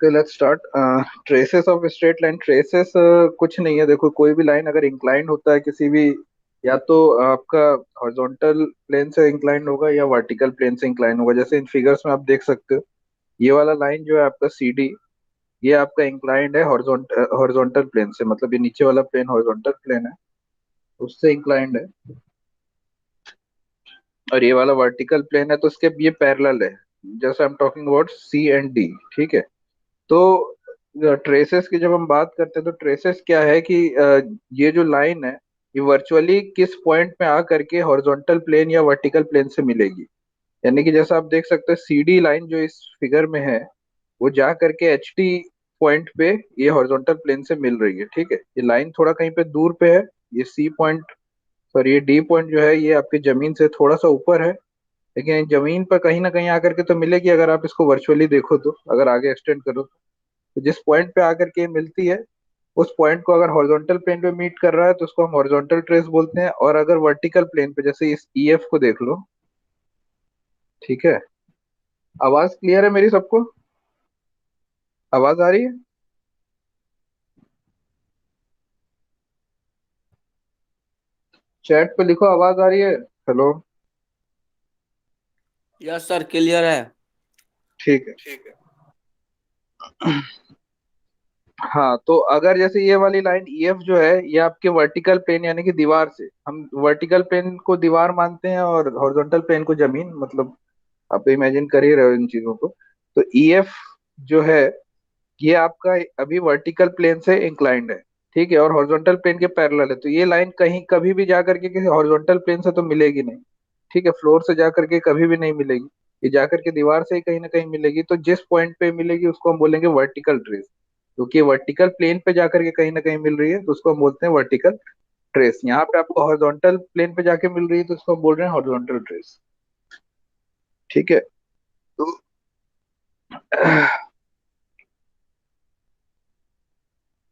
Okay, let's start. Traces of straight line. Traces कुछ नहीं है। देखो, कोई भी लाइन अगर इंक्लाइंड होता है किसी भी, या तो आपका हॉरिजॉन्टल प्लेन से इंक्लाइंड होगा या वर्टिकल प्लेन से इंक्लाइंड होगा। जैसे इन फिगर्स में आप देख सकते हो, ये वाला लाइन जो है आपका सी डी, ये आपका इंक्लाइंड है हॉरिजॉन्टल प्लेन से। मतलब ये नीचे वाला प्लेन हॉरिजॉन्टल प्लेन है, उससे इंक्लाइंड है। और ये वाला वर्टिकल प्लेन है, तो इसके ये पैरेलल है। जैसे I am talking about C and D. ठीक है। तो ट्रेसेस की जब हम बात करते हैं, तो ट्रेसेस क्या है कि ये जो लाइन है, ये वर्चुअली किस पॉइंट में आ करके हॉरिजॉन्टल प्लेन या वर्टिकल प्लेन से मिलेगी। यानी कि जैसा आप देख सकते हैं, सी डी लाइन जो इस फिगर में है, वो जा करके एच डी पॉइंट पे ये हॉरिजॉन्टल प्लेन से मिल रही है। ठीक है। ये लाइन थोड़ा कहीं पे दूर पे है। ये सी पॉइंट, सॉरी, ये डी पॉइंट जो है ये आपकी जमीन से थोड़ा सा ऊपर है। लेकिन जमीन पर कहीं ना कहीं आकर के तो मिलेगी, अगर आप इसको वर्चुअली देखो तो, अगर आगे एक्सटेंड करो तो जिस पॉइंट पे आकर के मिलती है, उस पॉइंट को अगर हॉरिजॉन्टल प्लेन पे मीट कर रहा है तो उसको हम हॉरिजॉन्टल ट्रेस बोलते हैं। और अगर वर्टिकल प्लेन पे, जैसे इस ई एफ को देख लो। ठीक है। आवाज क्लियर है मेरी सबको? आवाज आ रही है? चैट पे लिखो, आवाज आ रही है। हेलो। यस सर, क्लियर है। ठीक है। हाँ, तो अगर जैसे ये वाली लाइन ई एफ जो है, ये आपके वर्टिकल प्लेन यानी कि दीवार से, हम वर्टिकल प्लेन को दीवार मानते हैं और हॉरिजॉन्टल प्लेन को जमीन। मतलब आप इमेजिन कर ही रहे हो इन चीजों को। तो ई एफ जो है, ये आपका अभी वर्टिकल प्लेन से इंक्लाइंड है। ठीक है। और हॉरिजॉन्टल प्लेन के पैरेलल है। तो ये लाइन कहीं कभी भी जा करके किसी हॉरिजॉन्टल प्लेन से तो मिलेगी नहीं। ठीक है। फ्लोर से जा करके कभी भी नहीं मिलेगी। ये जा करके दीवार से ही कहीं ना कहीं मिलेगी। तो जिस पॉइंट पे मिलेगी उसको हम बोलेंगे वर्टिकल ट्रेस। क्योंकि वर्टिकल प्लेन पे जा करके कहीं ना कहीं मिल रही है, तो उसको हम बोलते हैं वर्टिकल ट्रेस। यहाँ पे आपको हॉरिजॉन्टल प्लेन पे जाके मिल रही है, तो उसको हम बोल रहे हैं हॉरिजॉन्टल ट्रेस। ठीक है। तो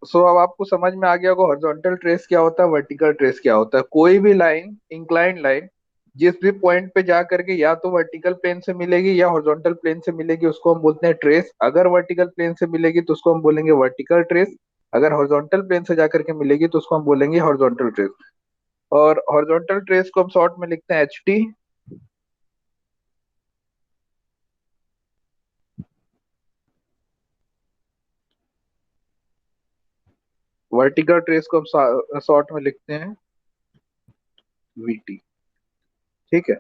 सो अब आपको समझ में आ गया होगा हॉरिजॉन्टल ट्रेस क्या होता है, वर्टिकल ट्रेस क्या होता है। कोई भी लाइन, इंक्लाइंड लाइन, जिस भी पॉइंट पे जा करके या तो वर्टिकल प्लेन से मिलेगी या हॉरिजॉन्टल प्लेन से मिलेगी, उसको हम बोलते हैं ट्रेस। अगर वर्टिकल प्लेन से मिलेगी तो उसको हम बोलेंगे वर्टिकल ट्रेस। अगर हॉरिजॉन्टल प्लेन से जा करके मिलेगी तो उसको हम बोलेंगे हॉरिजॉन्टल ट्रेस। और हॉरिजॉन्टल ट्रेस को हम शॉर्ट में लिखते हैं एच टी। वर्टिकल ट्रेस को हम शॉर्ट में लिखते हैं वी टी। ठीक है।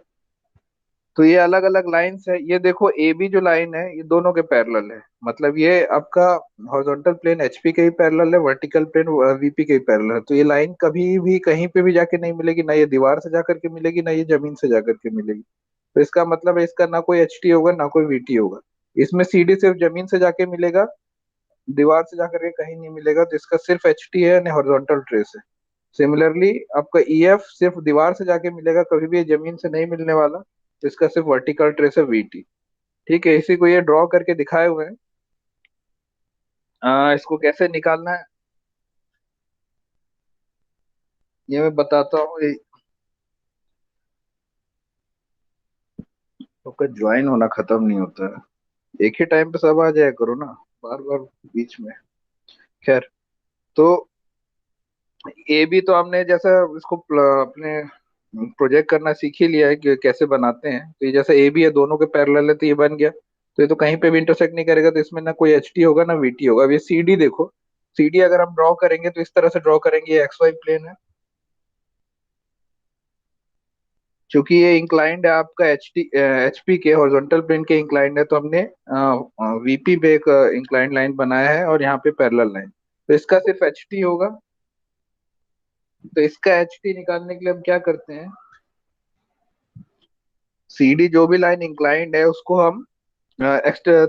तो ये अलग अलग लाइंस है। ये देखो, ए बी जो लाइन है, ये दोनों के पैरेलल है। मतलब ये आपका हॉरिजॉन्टल प्लेन एचपी के ही पैरेलल है, वर्टिकल प्लेन वीपी के ही पैरेलल है। तो ये लाइन कभी भी कहीं पे भी जाके नहीं मिलेगी। ना ये दीवार से जाकर के मिलेगी, ना ये जमीन से जाकर के मिलेगी। तो इसका मतलब है, इसका ना कोई एच टी होगा ना कोई वीटी होगा। इसमें सीडी सिर्फ जमीन से जाके मिलेगा, दीवार से जाकर के कहीं नहीं मिलेगा। तो इसका सिर्फ एच टी है, यानी हॉरिजॉन्टल ट्रेस है। सिमिलरली आपका ई एफ सिर्फ दीवार से जाके मिलेगा, कभी भी ये जमीन से नहीं मिलने वाला। तो इसका सिर्फ वर्टिकल ट्रेस है, वीटी। ठीक है। इसी को ये ड्रॉ करके दिखाए हुए हैं। इसको कैसे निकालना है, ये मैं बताता हूँ। आपका ज्वाइन होना खत्म नहीं होता है, एक ही टाइम पे सब आ जाया करो ना, बार बार बीच में। खैर, तो ए बी तो हमने जैसा इसको अपने प्रोजेक्ट करना सीख ही लिया है कि कैसे बनाते हैं। तो ये जैसे ए बी है, दोनों के पैरेलल है, तो ये बन गया। तो ये तो कहीं पे भी इंटरसेक्ट नहीं करेगा, तो इसमें ना कोई एच टी होगा ना वी टी होगा। अब ये सी डी देखो, सी डी अगर हम ड्रॉ करेंगे तो इस तरह से ड्रॉ करेंगे। ये एक्स वाई प्लेन है। क्योंकि ये इंक्लाइंड है आपका एच पी के हॉरिजॉन्टल प्लेन के इंक्लाइंड है, तो हमने वीपी पे एक इंक्लाइंड लाइन बनाया है, और यहाँ पे पैरेलल लाइन। तो इसका सिर्फ एच टी होगा। तो इसका एच टी निकालने के लिए हम क्या करते हैं, सी डी जो भी लाइन इंक्लाइंड है उसको हम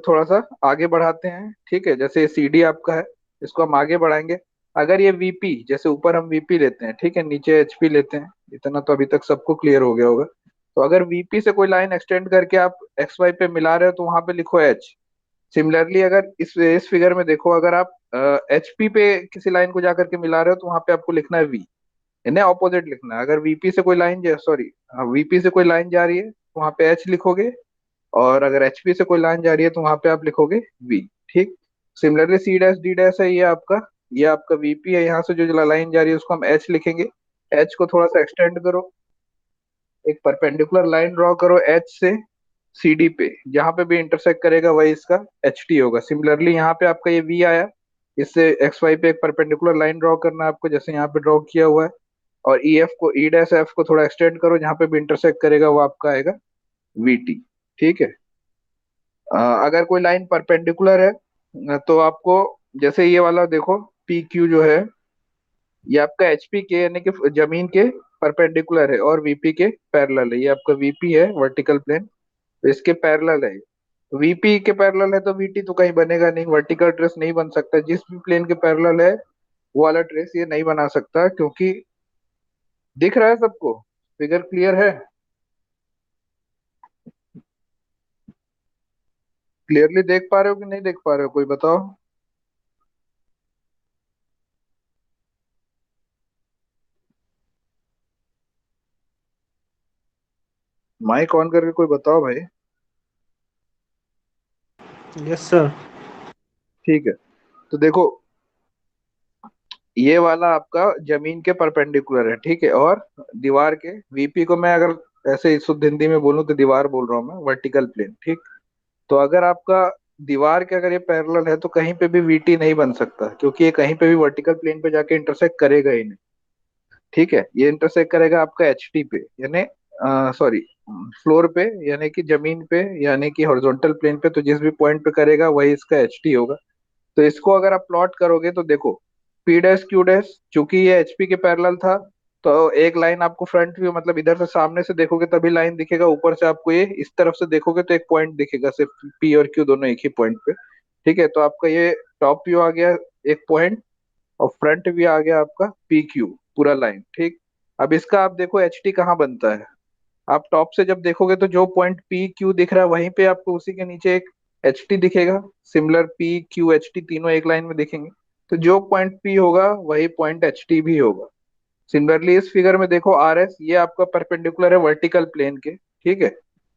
थोड़ा सा आगे बढ़ाते हैं। ठीक है। जैसे सी डी आपका है, इसको हम आगे बढ़ाएंगे। अगर ये वीपी, जैसे ऊपर हम वीपी लेते हैं, ठीक है, नीचे एचपी लेते हैं, इतना तो अभी तक सबको क्लियर हो गया होगा। तो अगर वीपी से कोई लाइन एक्सटेंड करके आप एक्स वाई पे मिला रहे हो, तो वहां पे लिखो एच। सिमिलरली अगर इस फिगर में देखो, अगर आप एचपी पे किसी लाइन को जाकर के मिला रहे हो, तो वहां पे आपको लिखना है वी। इन्हें ऑपोजिट लिखना है। अगर वीपी से कोई लाइन, सॉरी, वीपी से कोई लाइन जा रही है तो वहां पे एच लिखोगे। और अगर एचपी से कोई लाइन जा रही है तो वहां पे आप लिखोगे वी। ठीक। Similarly C dash D dash है ये आपका वीपी है। यहाँ से जो लाइन जा रही है उसको हम एच लिखेंगे। एच को थोड़ा सा एक्सटेंड करो, एक परपेंडिकुलर लाइन ड्रॉ करो एच से सी डी पे, जहां पे भी इंटरसेक्ट करेगा वही इसका एच टी होगा। सिमिलरली यहाँ पे आपका ये वी आया, इससे एक्स वाई पे एक परपेंडिकुलर लाइन ड्रॉ करना है आपको, जैसे यहाँ पे ड्रॉ किया हुआ है। और ई एफ को, ई डैश एफ को थोड़ा एक्सटेंड करो, जहां पे भी इंटरसेक्ट करेगा वो आपका आएगा वी टी। ठीक है। अगर कोई लाइन परपेंडिकुलर है तो आपको, जैसे ये वाला देखो, पी क्यू जो है ये आपका एच पी के यानी कि जमीन के परपेंडिकुलर है और वीपी के पैरेलल है। ये आपका वीपी है वर्टिकल प्लेन, तो इसके पैरेलल है। वीपी के पैरेलल है तो वीटी तो कहीं बनेगा नहीं, वर्टिकल ट्रेस नहीं बन सकता। जिस भी प्लेन के पैरेलल है वो वाला ट्रेस ये नहीं बना सकता, क्योंकि दिख रहा है सबको, फिगर क्लियर है? क्लियरली देख पा रहे हो कि नहीं देख पा रहे हो, कोई बताओ। माइक ऑन करके कोई बताओ भाई। Yes sir. ठीक है, तो देखो ये वाला आपका जमीन के परपेंडिकुलर है, ठीक है। और दीवार के, वीपी को मैं अगर ऐसे ही शुद्ध हिंदी में बोलूं तो दीवार बोल रहा हूँ मैं, वर्टिकल प्लेन, ठीक। तो अगर आपका दीवार के अगर ये पैरेलल है तो कहीं पे भी वीटी नहीं बन सकता, क्योंकि ये कहीं पे भी वर्टिकल प्लेन पे जाके इंटरसेक्ट करेगा ही नहीं। ठीक है, ये इंटरसेक्ट करेगा आपका एच टी पे, यानी सॉरी, फ्लोर पे, यानी कि जमीन पे, यानी कि हॉरिजॉन्टल प्लेन पे। तो जिस भी पॉइंट पे करेगा वही इसका एच टी होगा। तो इसको अगर आप प्लॉट करोगे तो देखो, पी डैश क्यू डैश, चूंकि ये एचपी के पैरेलल था, तो एक लाइन आपको फ्रंट व्यू मतलब इधर से सामने से देखोगे तभी लाइन दिखेगा, ऊपर से आपको ये इस तरफ से देखोगे तो एक पॉइंट दिखेगा, सिर्फ पी और क्यू दोनों एक ही पॉइंट पे। ठीक है, तो आपका ये टॉप व्यू आ गया एक पॉइंट, और फ्रंट व्यू आ गया आपका पी क्यू, पूरा लाइन, ठीक। अब इसका आप देखो एच टी कहाँ बनता है। आप टॉप से जब देखोगे तो जो पॉइंट पी क्यू दिख रहा है वहीं पे आपको उसी के नीचे एक एच टी दिखेगा। Similar P Q H T तीनों एक लाइन में दिखेंगे, तो जो पॉइंट पी होगा वही पॉइंट एच टी भी होगा। सिमिलरली इस फिगर में देखो आर एस, ये आपका परपेंडिकुलर है वर्टिकल प्लेन के, ठीक है।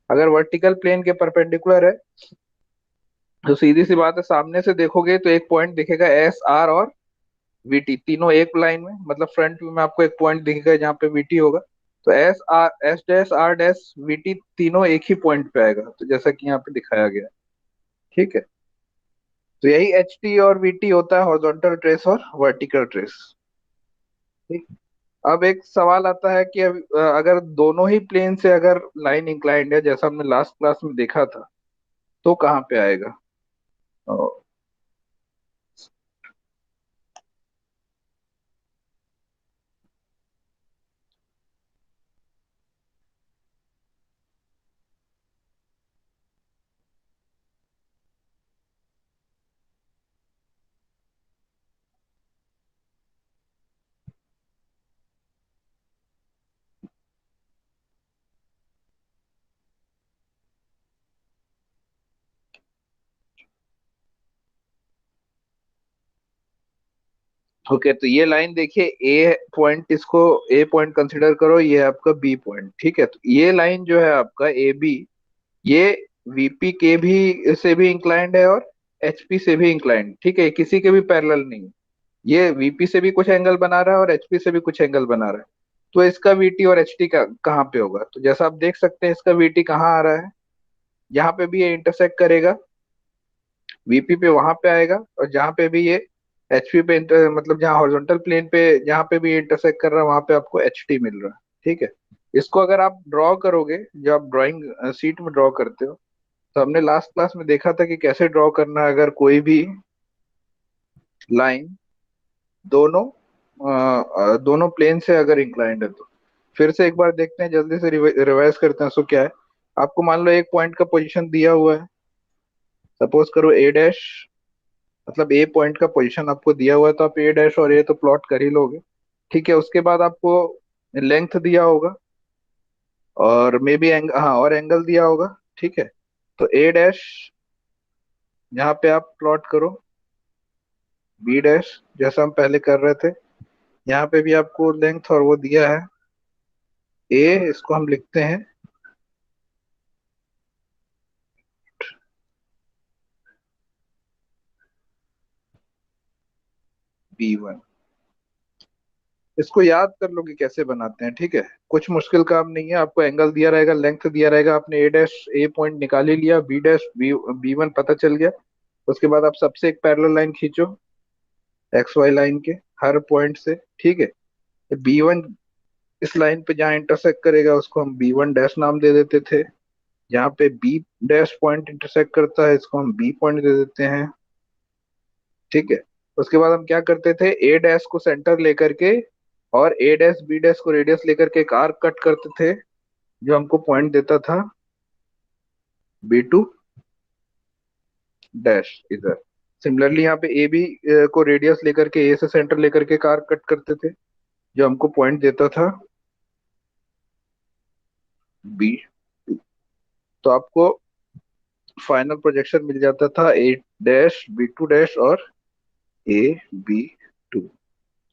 अगर वर्टिकल प्लेन के परपेंडिकुलर है तो सीधी सी बात है, सामने से देखोगे तो एक पॉइंट दिखेगा एस आर और वीटी, तीनों एक लाइन में, मतलब फ्रंट व्यू में आपको एक पॉइंट दिखेगा जहाँ पे वीटी होगा। तो S dash R dash VT तीनों एक ही पॉइंट पे आएगा, तो जैसा कि यहाँ पे दिखाया गया है। ठीक है, तो यही एच टी और वीटी होता है, हॉरिजॉन्टल ट्रेस और वर्टिकल ट्रेस। ठीक। अब एक सवाल आता है कि अगर दोनों ही प्लेन से अगर लाइन इंक्लाइंड है, जैसा हमने लास्ट क्लास में देखा था, तो कहाँ पे आएगा? ओके, तो ये लाइन देखिए, ए पॉइंट, इसको ए पॉइंट कंसिडर करो, ये है आपका बी पॉइंट, ठीक है। तो ये लाइन जो है आपका ए बी, ये वीपी के भी से भी इंक्लाइंड है और एचपी से भी इंक्लाइंड, ठीक है, किसी के भी पैरेलल नहीं है। ये वीपी से भी कुछ एंगल बना रहा है और एचपी से भी कुछ एंगल बना रहा है। तो इसका वीटी और एचटी का कहाँ पे होगा? तो जैसा आप देख सकते हैं इसका वीटी कहाँ आ रहा है, यहाँ पे भी ये इंटरसेक्ट करेगा वीपी पे, वहां पे आएगा। और जहाँ पे भी ये एचपी पे मतलब जहाँ हॉरिजॉन्टल प्लेन पे जहाँ पे भी इंटरसेक्ट कर रहा है वहां पे आपको एचटी मिल रहा है। ठीक है, इसको अगर आप ड्रॉ करोगे, जब आप ड्राइंग शीट में ड्रॉ करते हो, तो हमने लास्ट क्लास में देखा था कि कैसे ड्रॉ करना है अगर कोई भी लाइन दोनों दोनों प्लेन से अगर इंक्लाइंड है तो। फिर से एक बार देखते हैं, जल्दी से रिवाइज करते हैं। सो क्या है, आपको मान लो एक पॉइंट का पोजीशन दिया हुआ है, सपोज करो ए डैश, मतलब ए पॉइंट का पोजीशन आपको दिया हुआ है, तो आप ए डैश और ए तो प्लॉट कर ही लोगे। ठीक है, उसके बाद आपको लेंथ दिया होगा और मे बी हाँ, और एंगल दिया होगा। ठीक है, तो ए डैश यहाँ पे आप प्लॉट करो, बी डैश जैसा हम पहले कर रहे थे, यहाँ पे भी आपको लेंथ और वो दिया है ए, इसको हम लिखते हैं B1। इसको याद कर लो कि कैसे बनाते हैं, ठीक है। कुछ मुश्किल काम नहीं है। आपको एंगल दिया रहेगा, लेंथ दिया रहेगा, आपने ए डैश ए पॉइंट निकाल ही लिया, बी डैश B1 पता चल गया। उसके बाद आप सबसे एक पैरेलल लाइन खींचो एक्स वाई लाइन के हर पॉइंट से, ठीक है। B1 इस लाइन पे जहाँ इंटरसेक्ट करेगा उसको हम B1 डैश नाम दे देते थे। जहाँ पे बी डैश पॉइंट इंटरसेक्ट करता है इसको हम बी पॉइंट दे देते हैं, ठीक है। उसके बाद हम क्या करते थे, ए डैश को सेंटर लेकर के और ए डैश बी डैश को रेडियस लेकर के एक आर्क कट करते थे, जो हमको पॉइंट देता था B2 डैश इधर। सिमिलरली यहाँ पे ए बी को रेडियस लेकर के ए से सेंटर लेकर के एक आर्क कट करते थे, जो हमको पॉइंट देता था B2। तो आपको फाइनल प्रोजेक्शन मिल जाता था ए डैश B2 डैश और AB2,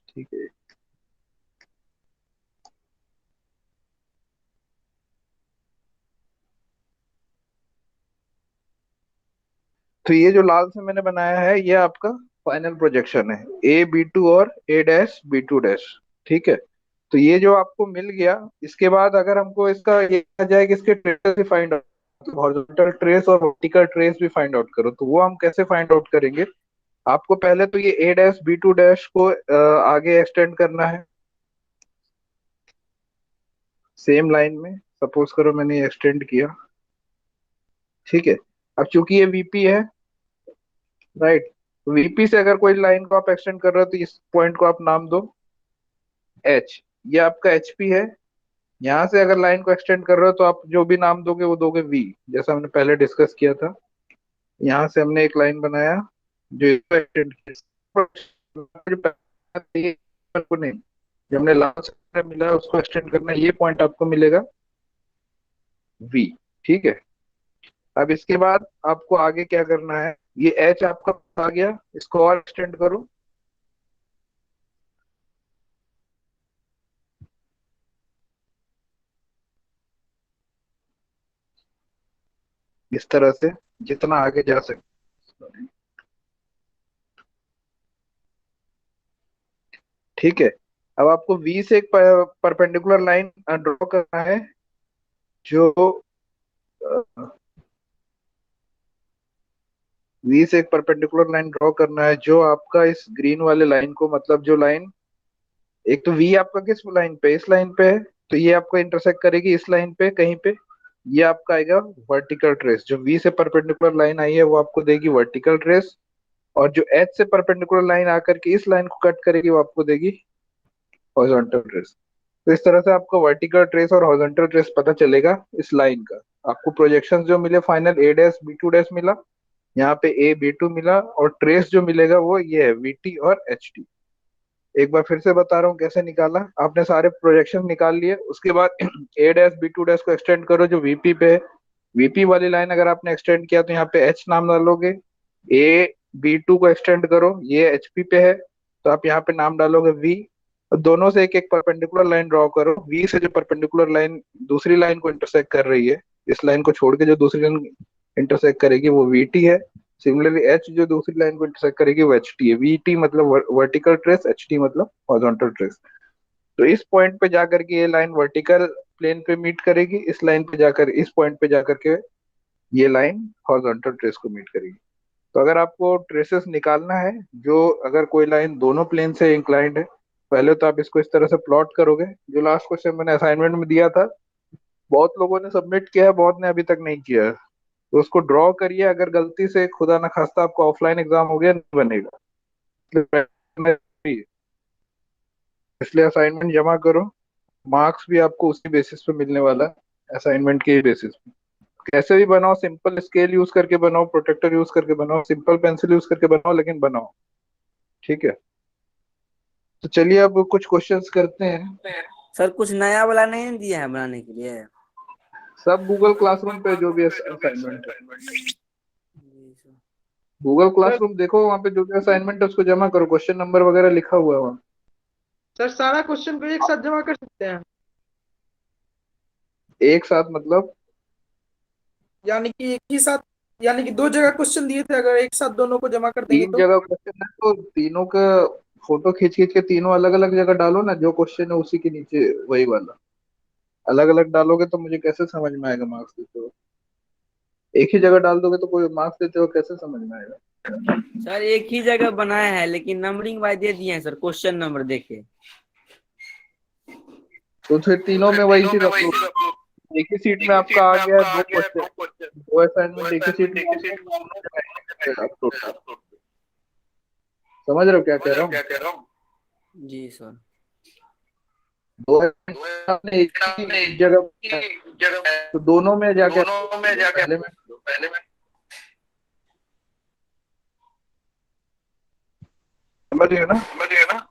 ठीक है। तो ये जो लाल से मैंने बनाया है ये आपका फाइनल प्रोजेक्शन है, AB2 और ए डैश B2 डैश, ठीक है। तो ये जो आपको मिल गया, इसके बाद अगर हमको इसका ये आ जाए कि इसके ट्रेस भी फाइंड आउट, हॉरिजॉन्टल ट्रेस और वर्टिकल ट्रेस भी फाइंड आउट करो, तो वो हम कैसे फाइंड आउट करेंगे। आपको पहले तो ये ए डैश B2 डैश को आगे एक्सटेंड करना है सेम लाइन में। सपोज करो मैंने एक्सटेंड किया, ठीक है। अब चूंकि ये VP है, राइट, VP से अगर कोई लाइन को आप एक्सटेंड कर रहे हो तो इस पॉइंट को आप नाम दो H। ये आपका HP है। यहाँ से अगर लाइन को एक्सटेंड कर रहे हो तो आप जो भी नाम दोगे वो दोगे V, जैसा हमने पहले डिस्कस किया था। यहाँ से हमने एक लाइन बनाया जो इसको एक्सटेंड किया को नहीं, जो हमने लास्ट मिला उसको एक्सटेंड करना है, ये पॉइंट आपको मिलेगा V, ठीक है। अब इसके बाद आपको आगे क्या करना है, ये H आपका आ गया, इसको और एक्सटेंड करो इस तरह से जितना आगे जा सकते, ठीक है। अब आपको V से एक परपेंडिकुलर लाइन ड्रॉ करना है, जो V से एक परपेंडिकुलर लाइन ड्रॉ करना है जो आपका इस ग्रीन वाले लाइन को, मतलब जो लाइन, एक तो V आपका किस लाइन पे, इस लाइन पे है, तो ये आपको इंटरसेक्ट करेगी इस लाइन पे कहीं पे, ये आपका आएगा वर्टिकल ट्रेस। जो V से परपेंडिकुलर लाइन आई है वो आपको देगी वर्टिकल ट्रेस, और जो H से परपेंडिकुलर लाइन आकर के इस लाइन को कट करेगी वो आपको देगी हॉरिजॉन्टल ट्रेस। तो इस तरह से आपको वर्टिकल ट्रेस और हॉरिजॉन्टल ट्रेस पता चलेगा इस लाइन का। आपको प्रोजेक्शन जो मिले फाइनल ए डैश B2 डैश मिला, यहाँ पे AB2 मिला, और ट्रेस जो मिलेगा वो ये है VT और HT। एक बार फिर से बता रहा हूँ कैसे निकाला। आपने सारे प्रोजेक्शन निकाल लिए, उसके बाद ए डैश B2 डैश को एक्सटेंड करो जो VP पे है। VP वाली लाइन अगर आपने एक्सटेंड किया तो यहाँ पे H नाम डालोगे। AB2 को एक्सटेंड करो, ये HP पे है तो आप यहाँ पे नाम डालोगे V। दोनों से एक एक परपेंडिकुलर लाइन ड्रॉ करो। V से जो परपेंडिकुलर लाइन दूसरी लाइन को इंटरसेक्ट कर रही है, इस लाइन को छोड़ के जो दूसरी लाइन इंटरसेक्ट करेगी वो VT है। सिमिलरली H जो दूसरी लाइन को इंटरसेक्ट करेगी वो HT है। VT मतलब वर्टिकल ट्रेस, HT मतलब हॉरिजॉन्टल ट्रेस। तो इस पॉइंट पे जाकर के ये लाइन वर्टिकल प्लेन पे मीट करेगी, इस लाइन पे जाकर, इस पॉइंट पे जाकर के ये लाइन हॉरिजॉन्टल ट्रेस को मीट करेगी। तो अगर आपको ट्रेसेस निकालना है, जो अगर कोई लाइन दोनों प्लेन से इंक्लाइंड है, पहले तो आप इसको इस तरह से प्लॉट करोगे, जो लास्ट क्वेश्चन मैंने असाइनमेंट में दिया था। बहुत लोगों ने सबमिट किया है, बहुत ने अभी तक नहीं किया है। तो उसको ड्रॉ करिए, अगर गलती से खुदा ना खास्ता आपको ऑफलाइन एग्जाम हो गया नहीं बनेगा, इसलिए असाइनमेंट जमा करो। मार्क्स भी आपको उसी बेसिस पे मिलने वाला है, असाइनमेंट के बेसिस पे। कैसे भी बनाओ, सिंपल स्केल यूज करके बनाओ, प्रोटेक्टर यूज करके बनाओ, सिंपल पेंसिल यूज करके बनाओ, लेकिन बनाओ, ठीक है। तो चलिए अब कुछ क्वेश्चंस करते हैं। सर कुछ नया वाला नहीं दिया है बनाने के लिए? सब गूगल क्लासरूम पे जो भी असाइनमेंट है, गूगल क्लासरूम देखो, वहाँ पे जो भी असाइनमेंट है उसको जमा करो, क्वेश्चन नंबर वगैरह लिखा हुआ है वहाँ। सर सारा क्वेश्चन को एक साथ जमा कर सकते हैं? एक साथ मतलब? यानी कि एक ही साथ, यानी कि दो जगह क्वेश्चन दिए थे, अगर एक साथ दोनों को जमा कर देंगे तीन तो? जगह क्वेश्चन है तो तीनों का फोटो खींच खींच के तीनों अलग अलग जगह डालो ना, जो क्वेश्चन है उसी के नीचे वही वाला। अलग अलग डालोगे तो मुझे कैसे समझ में आएगा मार्क्स देते हो? एक ही जगह डाल दोगे तो कोई मार्क्स देते हो कैसे समझ में आएगा? सर एक ही जगह बनाया है, लेकिन नंबरिंग वाइज दे दिए हैं सर, क्वेश्चन नंबर देके। तो फिर तीनों में वही चीज अपलोड। एक ही सीट में आपका आ गया है दो क्वेश्चन, दो असाइनमेंट एक ही सीट में आ गया, दोनों जगह अपलोड कर। समझ रहे हो क्या कह रहा हूँ? जी सर। दो assignment आपने एक ही जगह बनाया है, तो दोनों में जाके अपलोड कर दो पहले में। समझ रहे हो ना?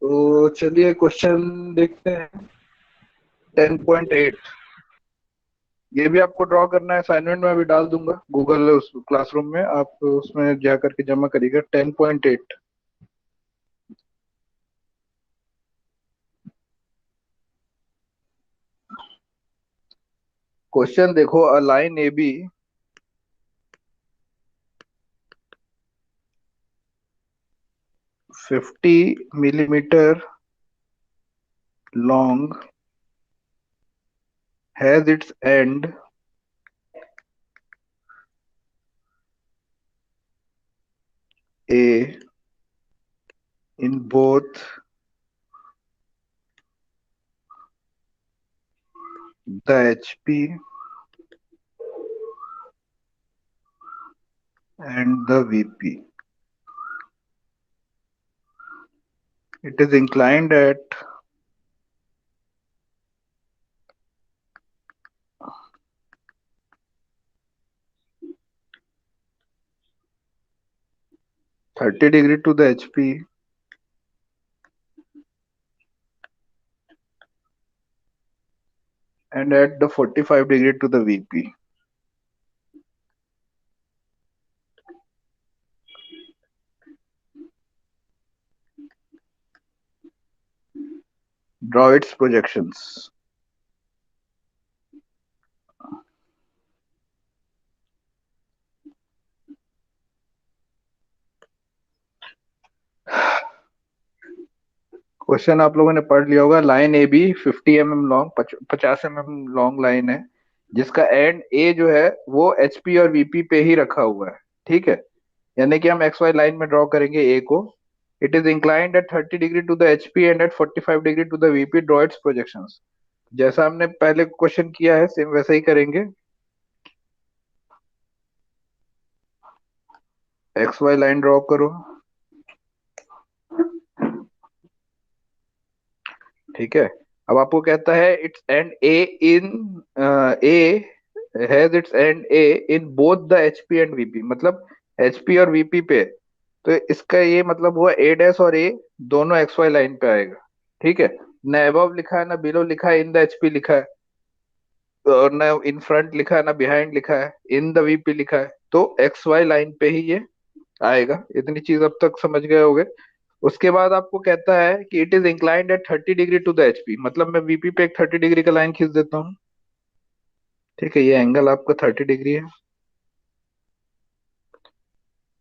तो चलिए क्वेश्चन देखते हैं। 10.8, ये भी आपको ड्रॉ करना है, असाइनमेंट में अभी डाल दूंगा गूगल उस क्लासरूम में, आप उसमें जा करके जमा करिएगा। 10.8। क्वेश्चन देखो, a line A B 50 millimeter long has its end A in both the HP and the VP. It is inclined at 30 degree to the HP and at the 45 degree to the VP. Draw its projections. Question आप लोगों ने पढ़ लिया होगा। Line A B 50 mm long, 50 mm long line है, जिसका and ए जो है वो एचपी और वीपी पे ही रखा हुआ है। ठीक है, यानी कि हम एक्स वाई लाइन में ड्रॉ करेंगे ए को। It is inclined at 30 degree to the HP and at 45 degree to the VP. Draw its projections. जैसा हमने पहले क्वेश्चन किया है सेम वैसा ही करेंगे। एक्स वाई लाइन ड्रॉ करो। ठीक है, अब आपको कहता है it's and A in A has its and A in both the HP and VP, मतलब एचपी और वीपी पे। तो इसका ये मतलब हुआ ए डैश और ए दोनों एक्स वाई लाइन पे आएगा। ठीक है, न अबव लिखा है ना बिलो लिखा है, इन द एचपी लिखा है, और न इन फ्रंट लिखा है ना बिहाइंड लिखा है, इन द वीपी लिखा है, तो एक्स वाई लाइन पे ही ये आएगा। इतनी चीज अब तक समझ गए होगे। उसके बाद आपको कहता है कि it is inclined at 30 degree to the HP, मतलब मैं वीपी पे एक 30 डिग्री का लाइन खींच देता हूँ। ठीक है, ये एंगल आपका 30 डिग्री है।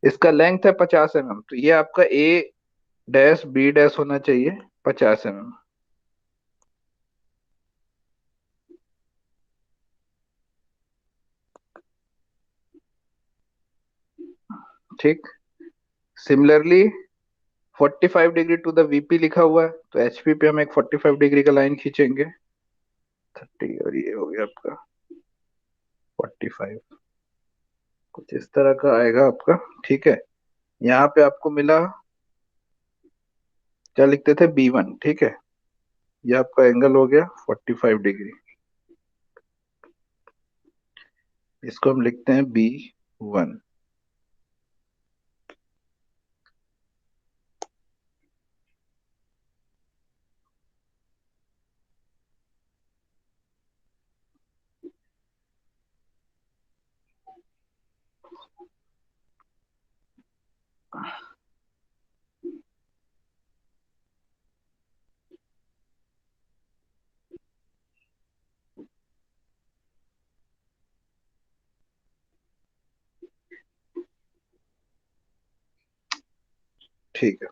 इसका लेंथ है 50 mm, तो ये आपका ए डैश बी डैश होना चाहिए 50 mm। ठीक, similarly 45 degree to the VP लिखा हुआ है, तो एचपी पे हम एक 45 डिग्री का लाइन खींचेंगे। 30, और ये हो गया आपका 45। कुछ इस तरह का आएगा आपका। ठीक है, यहाँ पे आपको मिला, क्या लिखते थे, B1। ठीक है, ये आपका एंगल हो गया 45 डिग्री। इसको हम लिखते हैं B1। ठीक है।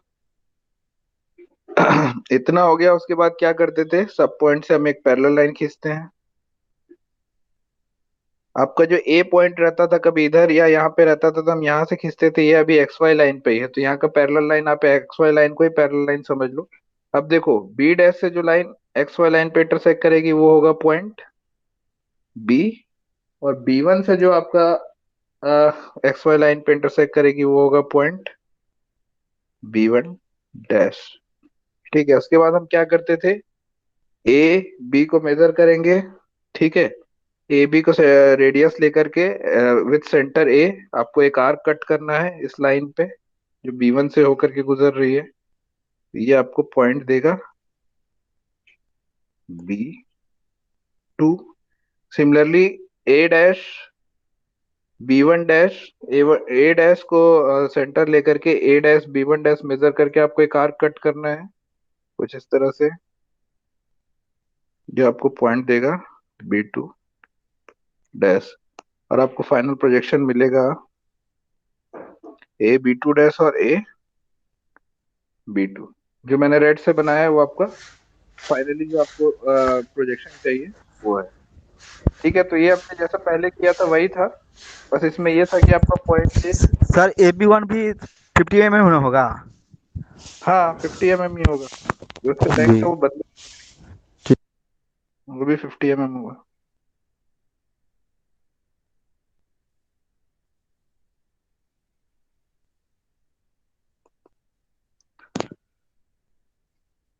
इतना हो गया। उसके बाद क्या करते थे, सब पॉइंट से हम एक पैरेलल लाइन खींचते हैं। आपका जो ए पॉइंट रहता था कभी इधर या यहाँ पे रहता था तो हम यहाँ से खींचते थे, ये अभी एक्स वाई लाइन पे ही है तो यहाँ का पैरेलल लाइन आप एक्स वाई लाइन को ही पैरेलल लाइन समझ लो। अब देखो बी डैश से जो लाइन एक्स वाई लाइन पे इंटरसेक्ट करेगी वो होगा पॉइंट बी, और बी वन से जो आपका एक्स वाई लाइन पे इंटरसेक्ट करेगी वो होगा पॉइंट बी वन डैश। ठीक है, उसके बाद हम क्या करते थे, ए बी को मेजर करेंगे। ठीक है, ए बी को रेडियस लेकर के विथ सेंटर ए आपको एक आर्क कट करना है इस लाइन पे जो बी वन से होकर के गुजर रही है। ये आपको पॉइंट देगा B two. Similarly A dash B one dash A dash को सेंटर लेकर के A dash B one dash measure करके आपको एक आर्क कट करना है कुछ इस तरह से, जो आपको पॉइंट देगा बी टू डैश। और आपको फाइनल प्रोजेक्शन मिलेगा ए बी टू डैश और ए बी टू। जो मैंने रेड से बनाया है वो आपका फाइनली जो आपको प्रोजेक्शन चाहिए वो है। ठीक है, तो ये हमने जैसा पहले किया था वही था, बस इसमें ये था कि आपका पॉइंट ए, सर AB1 भी 50 mm होना होगा। हाँ 50 mm ही होगा, जो उसका लेंथ जी है वो बदले, वो भी 50 mm होगा।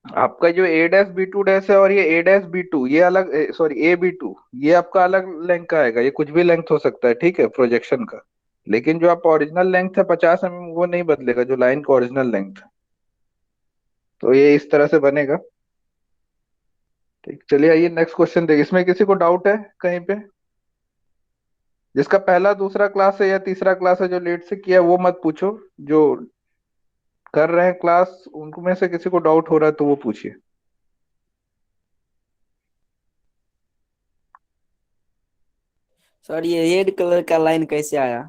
आपका जो ए डैश बी टू डैश है और ये ए डैश बी टू ये अलग, सॉरी ए बी टू ये आपका अलग लेंथ का आएगा, ये कुछ भी लेंथ हो सकता है ठीक है प्रोजेक्शन का। लेकिन जो आपका ओरिजिनल लेंथ है 50 mm वो नहीं बदलेगा, जो लाइन का ओरिजिनल लेंथ है। तो ये इस तरह से बनेगा। ठीक, चलिए आइए नेक्स्ट क्वेश्चन देखिए। इसमें किसी को डाउट है कहीं पे? जिसका पहला दूसरा क्लास है या तीसरा क्लास है जो लेट से किया वो मत पूछो, जो कर रहे हैं क्लास उनको में से किसी को डाउट हो रहा है तो वो पूछिए। सर ये रेड कलर का लाइन कैसे आया?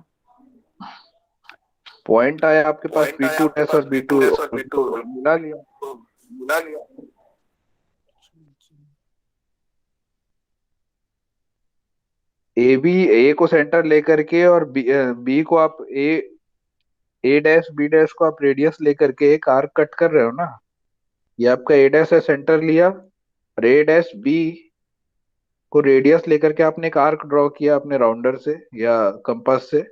पॉइंट आया आपके पास पॉइंट बी आया टू आपके डैश और पास B B two two dash और बी टू मिला लिया। मिला लिया। ए को सेंटर लेकर के और बी को आप ए डैश बी डैश को आप रेडियस लेकर के एक आर्क कट कर रहे हो ना। ये आपका ए डैश है, सेंटर लिया, और ए डैश बी को रेडियस लेकर के आपने एक आर्क ड्रॉ किया अपने राउंडर से या कंपास से।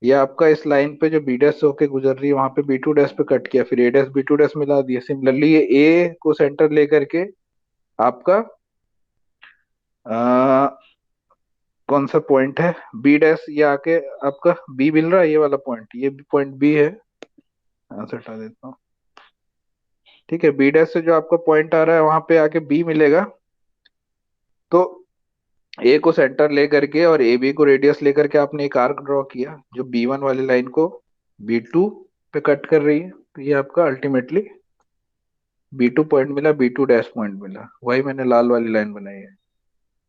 ये आपका इस लाइन पे जो बी डैश से होके गुजर रही है वहां पे बी टू डैश पे कट किया, फिर ए डैश बी टू डैश मिला दिया। सिमिलरली ये ए को सेंटर लेकर के आपका कौन सा पॉइंट है बी डैश, ये आके आपका बी मिल रहा है, ये वाला पॉइंट, ये पॉइंट बी है, यहाँ से हटा देता हूँ। ठीक है, बी डैश से जो आपका पॉइंट आ रहा है वहां पे आके बी मिलेगा। तो ए को सेंटर ले करके और ए बी को रेडियस लेकर के आपने एक आर्क ड्रॉ किया जो बी वन वाली लाइन को बी टू पे कट कर रही है, तो ये आपका अल्टीमेटली बी टू पॉइंट मिला, बी टू डैश पॉइंट मिला, वही मैंने लाल वाली लाइन बनाई है।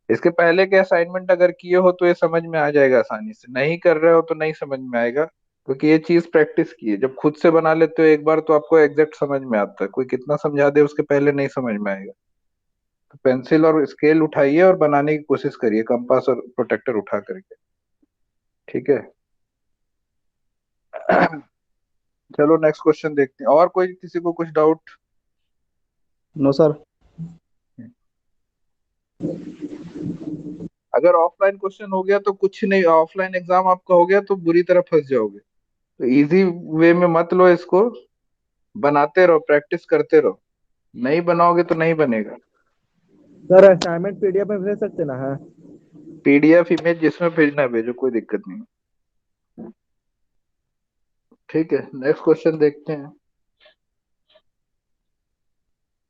इसके पहले के असाइनमेंट अगर किए हो तो ये समझ में आ जाएगा आसानी से, नहीं कर रहे हो तो नहीं समझ में आएगा, क्योंकि ये चीज प्रैक्टिस की है। जब खुद से बना लेते हो एक बार तो आपको एग्जैक्ट समझ में आता है, कोई कितना समझा दे उसके पहले नहीं समझ में आएगा। तो पेंसिल और स्केल उठाइए और बनाने की कोशिश करिए, कंपास और प्रोटेक्टर उठा करके। ठीक है। चलो नेक्स्ट क्वेश्चन देखते हैं। और कोई किसी को कुछ डाउट? No sir. अगर ऑफलाइन क्वेश्चन हो गया तो कुछ नहीं, ऑफलाइन एग्जाम आपका हो गया तो बुरी तरह फंस जाओगे। तो इजी वे में मत लो इसको, बनाते रहो, प्रैक्टिस करते रहो, नहीं बनाओगे तो नहीं बनेगा। सर असाइनमेंट PDF में भेज सकते ना है? पीडीएफ इमेज जिसमें भेजना है भेजो, कोई दिक्कत नहीं। ठीक है, नेक्स्ट क्वेश्चन देखते हैं।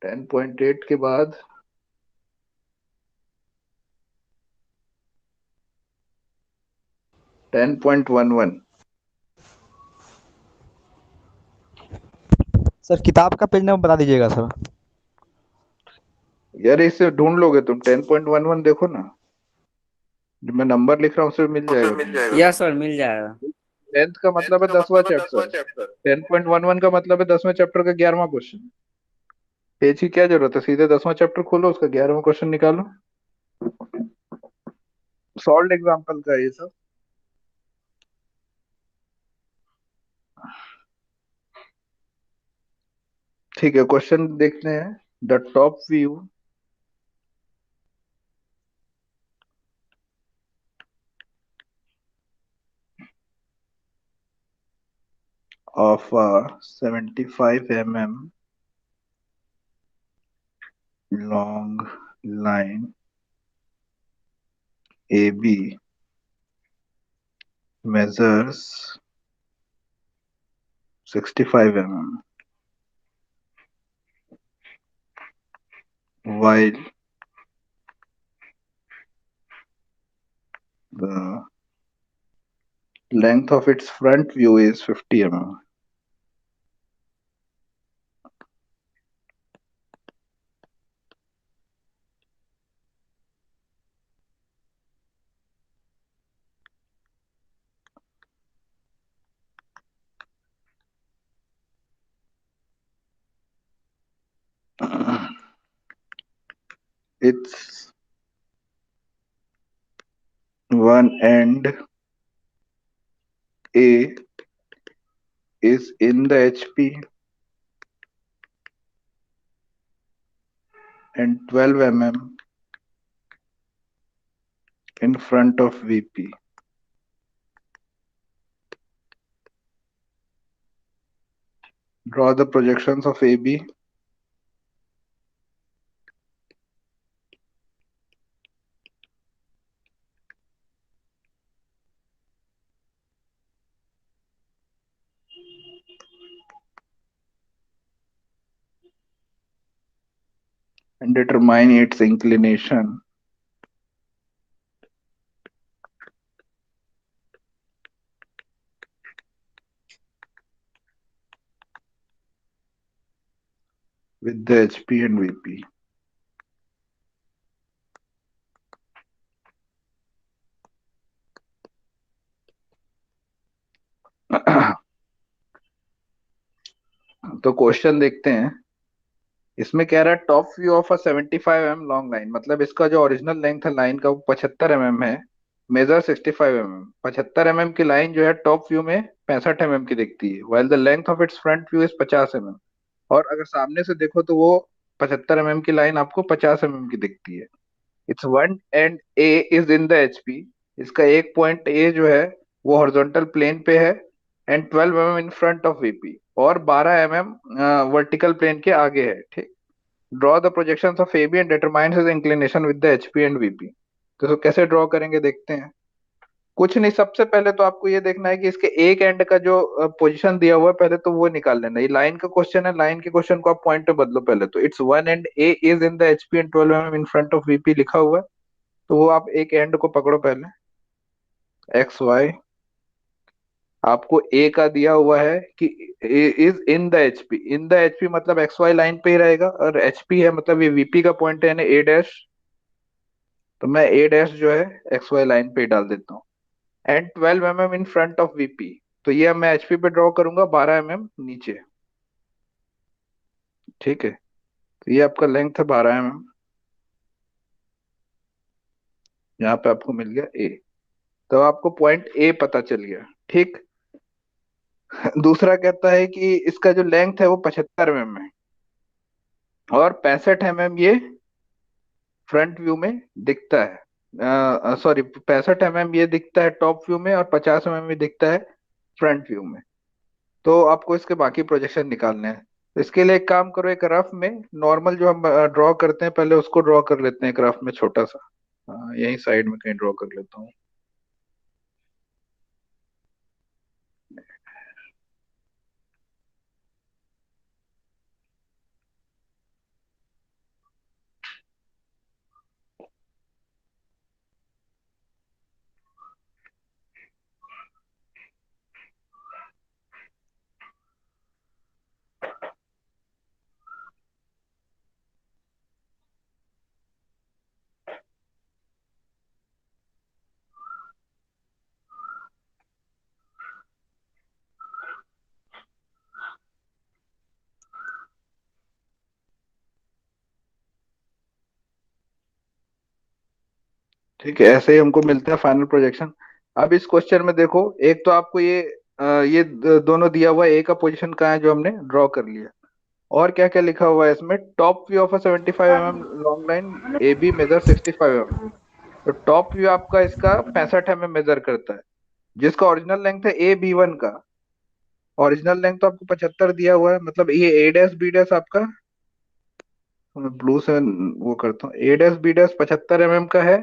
10.8 के बाद 10.11। सर किताब का पेज नंबर बता दीजिएगा सर। यार इसे ढूंढ लोगे तुम, 10.11 देखो ना, जो मैं नंबर लिख रहा हूँ उसमें मिल उसमें जाएगा मिल तुमको। जाएगा। यस सर मिल जाएगा। 10th का मतलब है 10वां चैप्टर। 10.11 का मतलब है 10वें चैप्टर का 11वां क्वेश्चन। पेज की क्या जरूरत है, सीधे 10वां चैप्टर खोलो, उसका 11वां क्वेश्चन निकालो। सॉल्व एग्जाम्पल का ये सब। ठीक है, क्वेश्चन देखते हैं। The top view of a 75 mm long line AB measures 65 mm, while the length of its front view is 50 mm. Its one end A is in the HP and 12 mm in front of VP. Draw the projections of AB and determine its inclination with the HP and VP. तो question देखते हैं। इसमें कह रहा है top view of a 75 mm long line, मतलब इसका जो ओरिजिनल लेंथ है लाइन का वो 75 mm है। मेजर 65 mm, 75 mm की लाइन जो है टॉप व्यू में 65 mm की दिखती है, while the length of its front view is 50 mm। और अगर सामने से देखो तो वो 75 mm की लाइन आपको 50 mm की दिखती है। It's one and A is in the HP, इसका एक पॉइंट ए जो है वो हॉरिजॉन्टल प्लेन पे है, and 12 mm in front of VP, और 12 mm वर्टिकल प्लेन के आगे है। ठीक। Draw the projections of A B and determine his inclination with the HP and VP. तो कैसे ड्रॉ करेंगे देखते हैं। कुछ नहीं, सबसे पहले तो आपको ये देखना है कि इसके एक एंड का जो पोजीशन दिया हुआ है पहले तो वो निकाल लेना। ये लाइन का क्वेश्चन है, लाइन के क्वेश्चन को आप पॉइंट पे बदलो पहले। तो it's one and A is in the HP and 12 mm in front of VP लिखा हुआ है, तो वो आप एक एंड को पकड़ो पहले। एक्स वाई आपको ए का दिया हुआ है कि is in the HP, in the HP मतलब एक्स वाई लाइन पे ही रहेगा, और एचपी है मतलब ये वीपी का पॉइंट है यानी ए डैश। तो मैं ए डैश जो है एक्स वाई लाइन पे ही डाल देता हूँ। And 12 mm in front of VP, तो ये मैं एचपी पे ड्रॉ करूंगा 12 mm नीचे। ठीक है, तो ये आपका लेंथ है 12 mm। यहाँ पे आपको मिल गया ए, तो आपको पॉइंट ए पता चल गया। ठीक। दूसरा कहता है कि इसका जो लेंथ है वो 75 mm है, और 65 mm ये फ्रंट व्यू में दिखता है। सॉरी, 65 mm ये दिखता है टॉप व्यू में, और 50 mm ये दिखता है फ्रंट व्यू में। तो आपको इसके बाकी प्रोजेक्शन निकालने हैं। तो इसके लिए एक काम करो, एक रफ में नॉर्मल जो हम ड्रॉ करते हैं पहले उसको ड्रॉ कर लेते हैं एक रफ में छोटा सा। यही साइड में कहीं ड्रॉ कर लेता हूँ। ठीक है, ऐसे ही हमको मिलता है फाइनल प्रोजेक्शन। अब इस क्वेश्चन में देखो, एक तो आपको ये दोनों दिया हुआ है, ए का पोजीशन कहाँ है जो हमने ड्रॉ कर लिया, और क्या क्या लिखा हुआ है इसमें, top view of a 75 mm long line A B measure 65 mm। तो टॉप व्यू आपका इसका 65 mm मेजर करता है, जिसका ओरिजिनल लेंथ है A B1 का। ओरिजिनल लेंथ तो आपको 75 दिया हुआ है, मतलब ये ए डैश बी डैश आपका, मैं ब्लू से वो करता हूँ, ए डैश बी डैश 75 mm का है,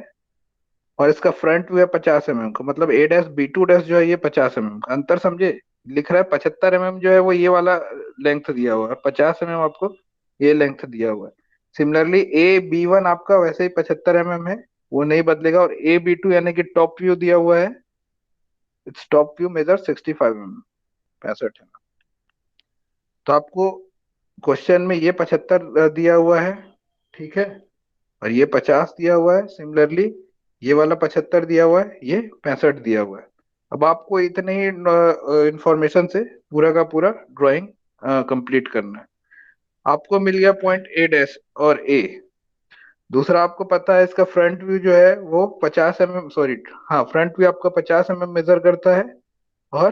और इसका फ्रंट व्यू है 50 mm का, मतलब ए डैश बी टू डैश जो है ये 50 mm का। अंतर समझे? लिख रहा है 75 mm जो है वो ये वाला लेंथ दिया हुआ है, 50 mm आपको ये लेंथ दिया हुआ है। सिमिलरली A B1 आपका वैसे ही 75 mm है, वो नहीं बदलेगा। और A B2 यानी कि टॉप व्यू दिया हुआ है, it's top view measure 65 mm, 65 mm। तो आपको क्वेश्चन में ये 75 दिया हुआ है, ठीक है, और ये 50 दिया हुआ है। सिमिलरली ये वाला 75 दिया हुआ है, ये 65 दिया हुआ है। अब आपको इतने ही इंफॉर्मेशन से पूरा का पूरा ड्राइंग कंप्लीट करना है। आपको मिल गया पॉइंट ए डैश और ए। दूसरा आपको पता है इसका फ्रंट व्यू जो है वो 50 mm, सॉरी, हाँ, फ्रंट व्यू आपका 50 mm मेजर करता है, और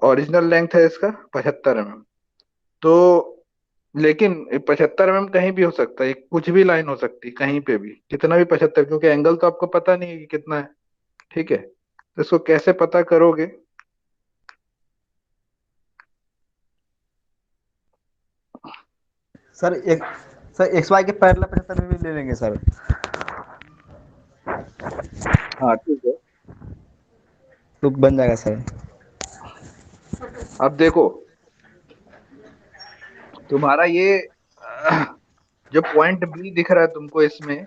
ओरिजिनल लेंथ है इसका 75 mm। तो लेकिन 75 mm कहीं भी हो सकता है, कुछ भी लाइन हो सकती है कहीं पे भी, कितना भी 75, क्योंकि एंगल तो आपको पता नहीं है कि कितना है। ठीक है, तो इसको कैसे पता करोगे? सर एक सर एक्स वाई के पैरेलल 75 में भी ले लेंगे सर। हाँ ठीक है। तो बन जाएगा सर। अब देखो, तुम्हारा ये जो पॉइंट बी दिख रहा है तुमको इसमें,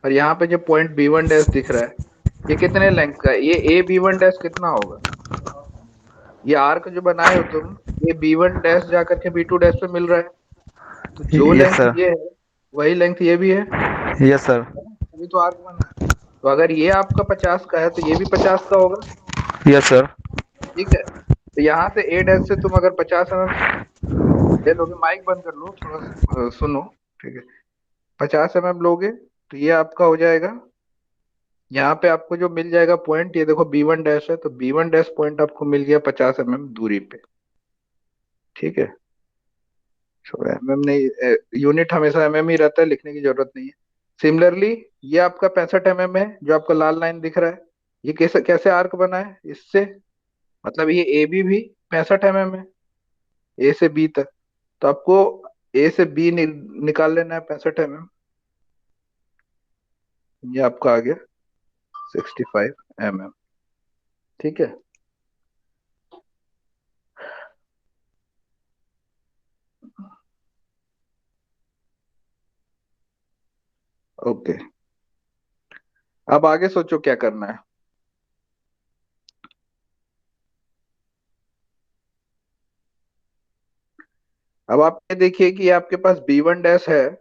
और यहाँ पे जो पॉइंट B1 डैश दिख रहा है, ये कितने लेंथ का है? ये A B1 डैश कितना होगा? ये आर्क जो बनाए हो तुम, ये B1 डैश जाकर के B2 डैश पे मिल रहा है, तो जो यस लेंथ सर। ये है वही लेंथ ये भी है। Yes sir. अभी तो आर्क बना है, तो अगर ये आपका 50 का है तो ये भी 50 का होगा। Yes sir. ठीक है, तो यहाँ से ए डैश से तुम अगर 50 mm ले लोगे, माइक बंद कर लो थोड़ा सुनो, ठीक है, 50 mm लोगे तो ये आपका हो जाएगा, यहाँ पे आपको जो मिल जाएगा पॉइंट, ये देखो B1 डैश है, तो B1 डैश पॉइंट आपको मिल गया 50 mm दूरी पे। ठीक है, छोड़ो, नहीं, यूनिट हमेशा ही रहता है, लिखने की जरूरत नहीं है। सिमिलरली ये आपका 65 mm है जो आपका लाल लाइन दिख रहा है, ये कैसे कैसे आर्क बना है इससे, मतलब ये ए बी भी 65 mm है, ए से बी तक। तो आपको ए से बी निकाल लेना है 65 mm, ये आपका आ गया 65 mm। ठीक है, ओके। अब आगे सोचो क्या करना है। अब आप ये देखिए कि आपके पास B1 डैश है,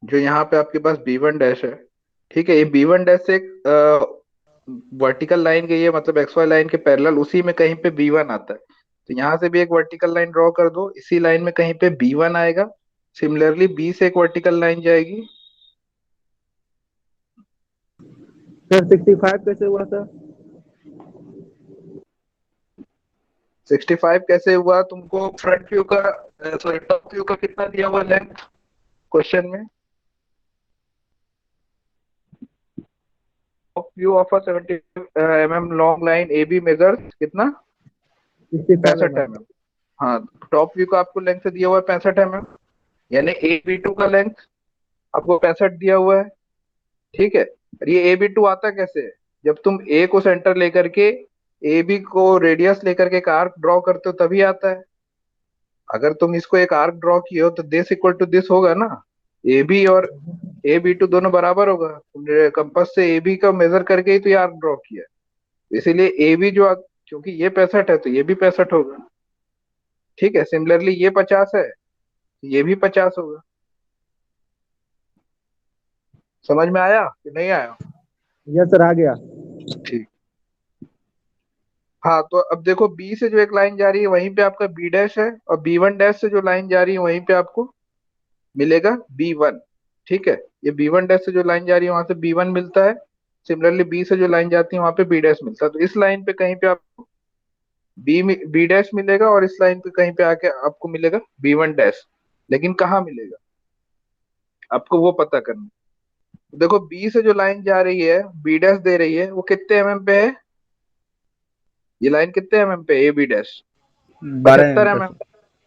जो यहाँ पे आपके पास B1 डैश है, ठीक है, ये B1 डैश से एक वर्टिकल लाइन गई है, मतलब XY लाइन के पैरेलल, उसी में कहीं पे B1 आता है। तो यहाँ से भी एक वर्टिकल लाइन ड्रॉ कर दो, इसी लाइन में कहीं पे B1 आएगा। सिमिलरली B से एक वर्टिकल लाइन जाएगी। सर 65 कैसे हुआ सर? 65 कैसे हुआ? तुमको फ्रंट व्यू का, सॉरी, टॉप व्यू का कितना दिया हुआ लेंथ क्वेश्चन में? Top view of a 70 mm long line A B measures कितना? 65 65 mm। mm। हाँ, टॉप व्यू का आपको लेंथ दिया हुआ है 65 mm, यानी A B2 का लेंथ आपको 65 दिया हुआ है। ठीक है, और ये A B2 आता कैसे है? जब तुम ए को सेंटर लेकर के ए बी को रेडियस लेकर के एक आर्क ड्रॉ करते हो तभी आता है। अगर तुम इसको एक आर्क ड्रॉ किए हो तो दिस इक्वल टू दिस होगा ना, ए बी और A B2 दोनों बराबर होगा, तुमने कंपास से ए बी का मेजर करके ही तो ये आर्क ड्रॉ किया है। इसीलिए ए बी जो क्योंकि ये 65 है तो ये भी 65 होगा। ठीक है, सिमिलरली ये 50 है, ये भी 50 होगा। समझ में आया कि नहीं आया? यस सर, आ गया। ठीक। हाँ, तो अब देखो, बी से जो एक लाइन जा रही है वहीं पे आपका बी डैश है, और B1 डैश से जो लाइन जा रही है वहीं पे आपको मिलेगा B1। ठीक है। ये B1 डैश से जो लाइन जा रही है वहां से B1 मिलता है। सिमिलरली बी से जो लाइन जाती है वहां पे B डैश मिलता है। तो इस लाइन पे कहीं पे आपको बी डैश मिलेगा और इस लाइन पे कहीं पे आके आपको मिलेगा B1 डैश। लेकिन कहाँ मिलेगा आपको वो पता करना है। देखो बी से जो लाइन जा रही है B डैश दे रही है वो कितने पे है। ये लाइन कितने पे है AB डैश 12 75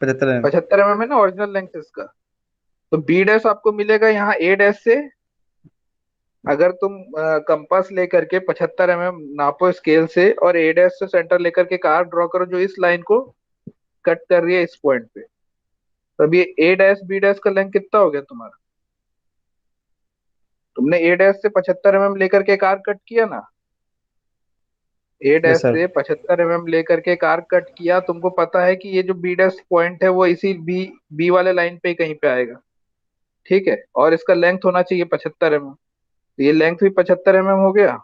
पर 75 mm। 75 है ना ओरिजिनल लेंथ इसका। तो B डैश आपको मिलेगा यहाँ A डैश से। अगर तुम कंपास लेकर के 75 नापो स्केल से और A डैश से सेंटर लेकर के कार ड्रॉ करो जो इस लाइन को कट कर रही है इस पॉइंट पे। तो अब ये A डैश B डैश का लेंथ कितना हो गया तुम्हारा। तुमने A डैश से 75 लेकर के कार कट किया ना। A dash yes sir. से 75 लेकर के कार कट किया। तुमको पता है कि ये जो B डैश पॉइंट है वो इसी बी वाले लाइन पे ही कहीं पे आएगा। ठीक है और इसका लेंथ होना चाहिए 75 तो ये लेंथ भी 75 हो गया।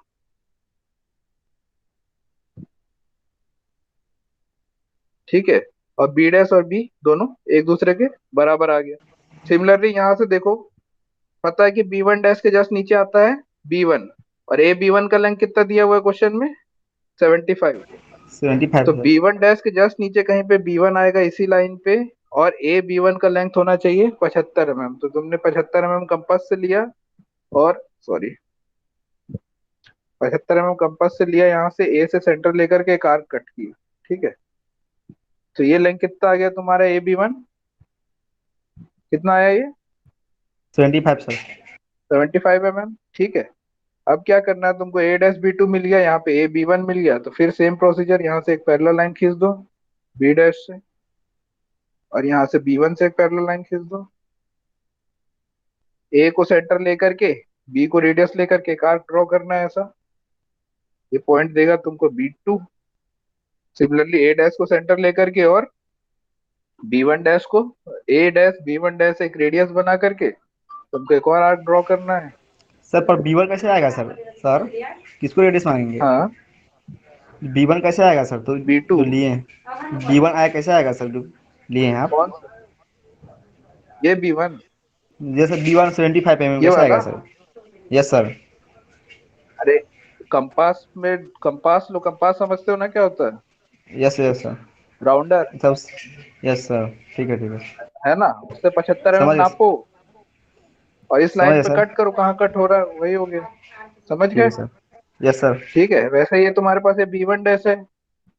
ठीक है और B डैश और B दोनों एक दूसरे के बराबर आ गया। सिमिलरली यहां से देखो पता है कि B1 डैश के जस्ट नीचे आता है B1 और B1 का लेंथ कितना दिया हुआ है क्वेश्चन में 75। 75 तो सर। B1 डैश के जस्ट नीचे कहीं पे B1 आएगा इसी लाइन पे और B1 का लेंथ होना चाहिए 75 तो तुमने 75 कंपास से लिया और सॉरी 75 कंपास से लिया यहाँ से A से सेंटर लेकर के एक आर्क कट किया। ठीक है तो ये लेंथ कितना आ गया तुम्हारा B1 कितना आया ये 75 सर। 75 ठीक है। अब क्या करना है तुमको A डैश B2 मिल गया यहाँ पे B1 मिल गया तो फिर सेम प्रोसीजर यहाँ से एक पैरेलल लाइन खींच दो B डैश से और यहाँ से B1 से एक पैरेलल लाइन खींच दो। A को सेंटर लेकर के B को रेडियस लेकर के एक आर्क ड्रॉ करना है ऐसा। ये पॉइंट देगा तुमको B2। सिमिलरली A डैश को सेंटर लेकर के और B1 डैश को A डैश B1 डैश एक रेडियस बना करके तुमको एक और आर्क ड्रॉ करना है। सर पर B1 कैसे आएगा सर? सर किसको रेडियस मांगेंगे? हाँ B1 कैसे आएगा सर? तो B2 जो लिए हैं B1 आया कैसे आएगा सर जो लिए हैं आप? कौन सा ये B1 जैसे B1 75 mm ये कैसे वाला। आएगा सर? Yes sir. अरे कंपास में कंपास लो कंपास समझते हो ना क्या होता है यस यस सर। राउंडर सब यस सर। ठीक है है ना उससे 75 समझ नापो और इस लाइन समझ पे सर। कट करो कहाँ कट हो रहा है वही हो गया। समझ ठीक गए। है सर। Yes sir. ठीक है वैसे ये तुम्हारे पास ये B1 डैश है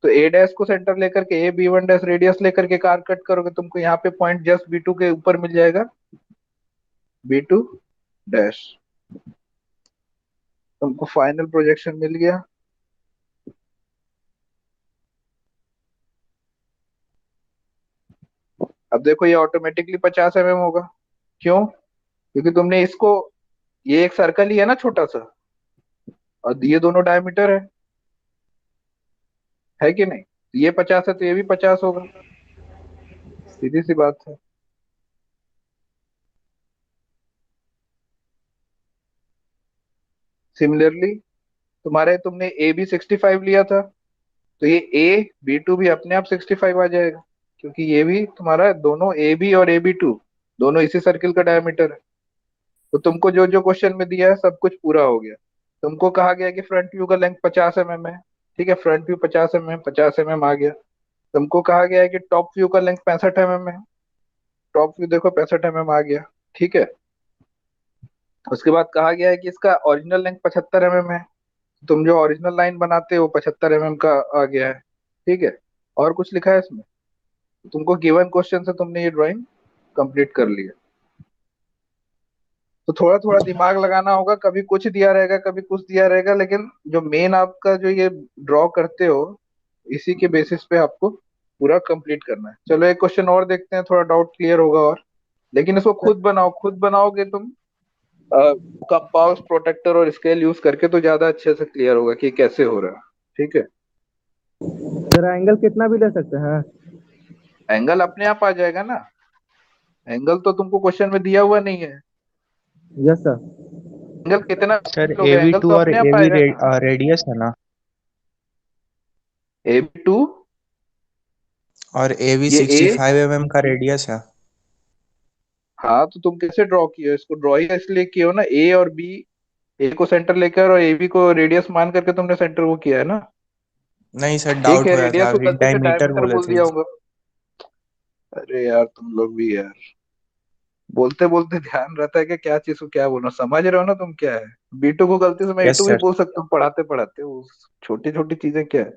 तो A डैश को सेंटर लेकर के B1 डैश रेडियस लेकर के कार कट करोगे तुमको यहाँ पे पॉइंट जस्ट B2 के ऊपर मिल जाएगा B2 डैश। तुमको फाइनल प्रोजेक्शन मिल गया। अब देखो ये ऑटोमेटिकली 50 होगा। क्यों क्योंकि तुमने इसको ये एक सर्कल ही है ना छोटा सा और ये दोनों डायमीटर है कि नहीं। ये 50 है तो ये भी 50 होगा सीधी सी बात है। सिमिलरली तुम्हारे तुमने AB 65 लिया था तो ये B2 भी अपने आप 65 आ जाएगा क्योंकि ये भी तुम्हारा दोनों AB और AB2 दोनों इसी सर्किल का डायमीटर है। तो तुमको जो जो क्वेश्चन में दिया है सब कुछ पूरा हो गया। तुमको कहा गया कि फ्रंट व्यू का लेंथ 50 है। ठीक है फ्रंट व्यू 50 आ गया। तुमको कहा गया है कि टॉप व्यू का लेंथ 65 है। टॉप व्यू देखो 65 आ गया। ठीक है उसके बाद कहा गया है कि इसका ओरिजिनल लेंथ 75 है। तुम जो ओरिजिनल लाइन बनाते हो 75 का आ गया है। ठीक है और कुछ लिखा है इसमें तुमको गिवन क्वेश्चन से तुमने ये ड्राइंग कंप्लीट कर लिया। तो थोड़ा थोड़ा दिमाग लगाना होगा कभी कुछ दिया रहेगा कभी कुछ दिया रहेगा लेकिन जो मेन आपका जो ये ड्रॉ करते हो इसी के बेसिस पे आपको पूरा कंप्लीट करना है। चलो एक क्वेश्चन और देखते हैं थोड़ा डाउट क्लियर होगा और लेकिन इसको खुद बनाओ खुद बनाओगे तुम कंपास प्रोटेक्टर और स्केल यूज करके तो ज्यादा अच्छे से क्लियर होगा कि कैसे हो रहा है। ठीक है सर एंगल कितना भी ले सकते हैं? एंगल अपने आप आ जाएगा ना। एंगल तो तुमको क्वेश्चन में दिया हुआ नहीं है। Yes sir. एंगल कितना सर लोगे ए वी एंगल टू तो और अपने ए आप वी आएगा ना। रेडियस है ना, AB2 और ए वी ये A 65 mm का रेडियस है। हाँ तो तुम कैसे ड्रॉ किए हो इसको? ड्रॉ ही इसलिए किए हो ना, ए और बी, ए को सेंटर लेकर और ए बी को रेडियस मान करके तुमने सेंटर वो किया है ना। नहीं सर, एक डाउट है हो रहा था, रेडियस को अभी गलती से डायमीटर डायमीटर बोले बोल थे। दिया होगा। अरे यार तुम लोग भी यार, बोलते बोलते ध्यान रहता है कि क्या चीज को क्या बोलना, समझ रहे हो ना तुम क्या है। B2 को गलती से मैं यस A2 भी सर। बोल सकता हूँ पढ़ाते पढ़ाते, वो छोटी छोटी चीजें क्या है।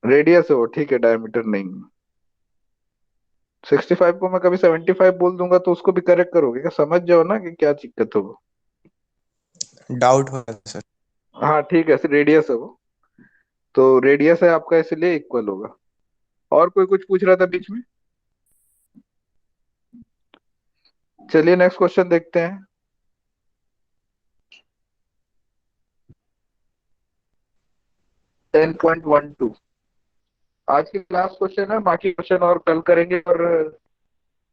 रेडियस है वो, ठीक है, डायमीटर नहीं। 65 को मैं कभी 75 बोल दूंगा तो उसको भी करेक्ट करोगे क्या? समझ जाओ ना कि क्या दिक्कत हो। डाउट हो रहा था सर। हाँ ठीक है, रेडियस है वो, तो रेडियस है आपका इसलिए इक्वल होगा। और कोई कुछ पूछ रहा था बीच में? चलिए नेक्स्ट क्वेश्चन देखते हैं। 10.12 आज की लास्ट क्वेश्चन है, बाकी क्वेश्चन और कल करेंगे। और